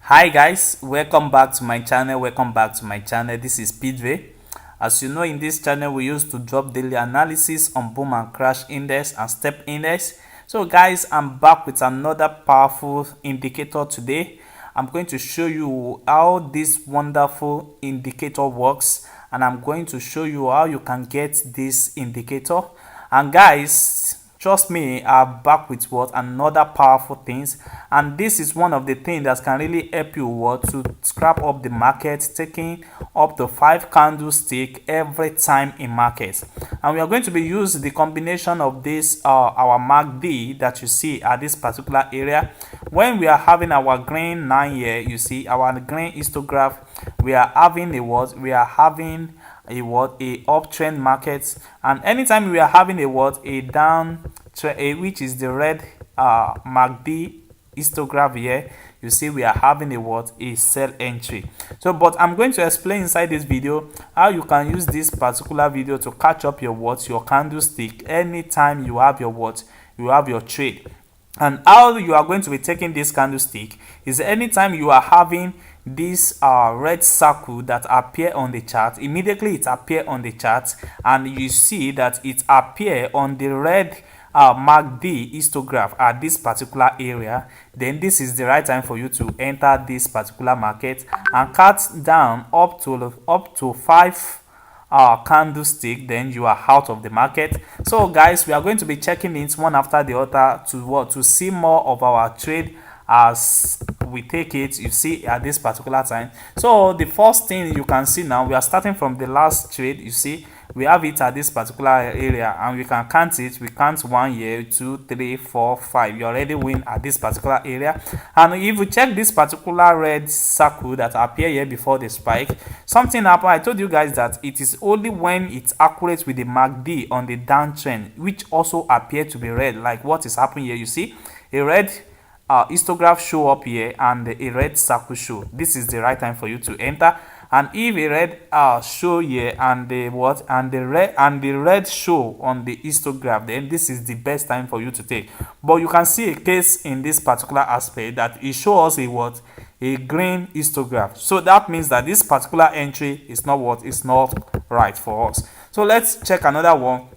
Hi guys, welcome back to my channel. This is Speedway. As you know, in this channel we used to drop daily analysis on boom and crash index and step index. So guys, I'm back with another powerful indicator today. I'm going to show you how this wonderful indicator works, and I'm going to show you how you can get this indicator. And guys, trust me, I'm back with what another powerful things, and this is one of the things that can really help you what to scrap up the market, taking up to 5 candlestick every time in markets. And we are going to be using the combination of this our MACD that you see at this particular area. When we are having our green 9 here, you see our green histograph, we are having a what we are having a uptrend market, and anytime we are having a down trend, which is the red MACD histograph here, you see we are having a sell entry. So but I'm going to explain inside this video how you can use this particular video to catch up your candlestick anytime you have your trade. And how you are going to be taking this candlestick is anytime you are having this red circle that appear on the chart, immediately it appear on the chart, and you see that it appear on the red MACD histograph at this particular area, then this is the right time for you to enter this particular market and cut down up to 5 candlestick, then you are out of the market. So guys, we are going to be checking it one after the other to see more of our trade as we take it, you see, at this particular time. So the first thing you can see now, we are starting from the last trade. You see we have it at this particular area, and we can count it. We count 1 here, 2, 3, 4, 5. You already win at this particular area. And if you check this particular red circle that appear here before the spike, something happened. I told you guys that it is only when it's accurate with the MACD on the downtrend, which also appear to be red, like what is happening here. You see a red histograph show up here and a red circle show. This is the right time for you to enter. And if a red show here and the red show on the histograph, then this is the best time for you to take. But you can see a case in this particular aspect that it shows a green histograph. So that means that this particular entry is not right for us. So let's check another one.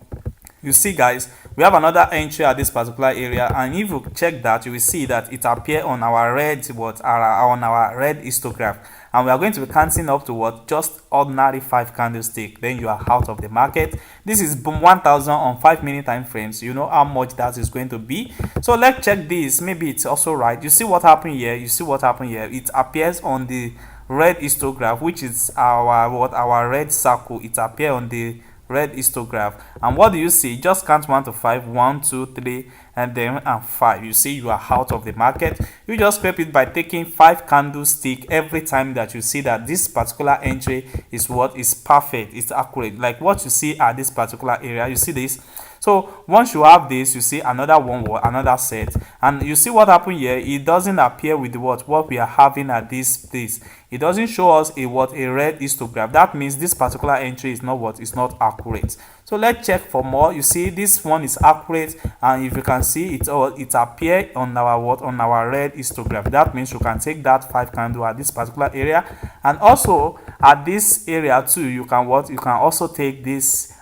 You see guys, we have another entry at this particular area, and if you check that, you will see that it appear on our red histograph, and we are going to be counting up to just ordinary 5 candlestick, then you are out of the market. This is 1000 on 5-minute time frames. You know how much that is going to be. So let's check this. Maybe it's also right. You see what happened here. It appears on the red histograph, which is our red circle. It appear on the red histograph, and what do you see? Just count 1 to 5, 1, 2, 3, and then 5. You see you are out of the market. You just scrape it by taking 5 candlestick every time that you see that this particular entry is perfect, it's accurate, like what you see at this particular area. You see this. So once you have this, you see another one or another set, and you see what happened here. It doesn't appear with what we are having at this place. It doesn't show us a red histograph. That means this particular entry is not accurate. So let's check for more. You see this one is accurate, and if you can see it appear on our red histograph. That means you can take that 5 candle at this particular area, and also at this area too. You can also take this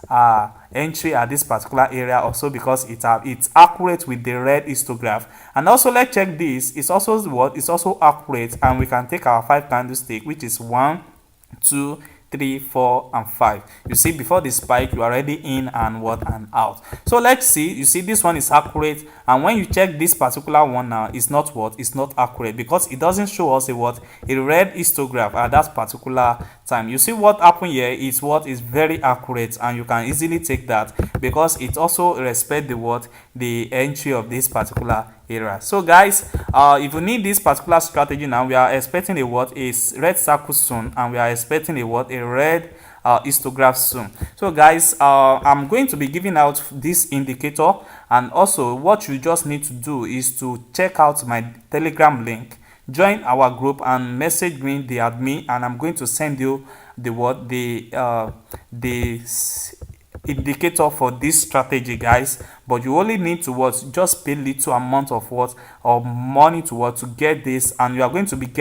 entry at this particular area also, because it's accurate with the red histograph. And also let's check this. It's also accurate, and we can take our 5 candlestick, which is 1, 2, 3, 4, and 5. You see, before the spike, you are already in and out. So let's see. You see this one is accurate, and when you check this particular one now, it's not accurate, because it doesn't show us a red histograph at that particular time. You see what happened here is very accurate, and you can easily take that because it also respect the entry of this particular area. So guys, if you need this particular strategy now, we are expecting a red circle soon, and we are expecting a red histograph soon. So guys, I'm going to be giving out this indicator, and also what you just need to do is to check out my Telegram link, join our group, and message me, the admin, and I'm going to send you the indicator for this strategy, guys. But you only need to just pay little amount of money to get this, and you are going to be getting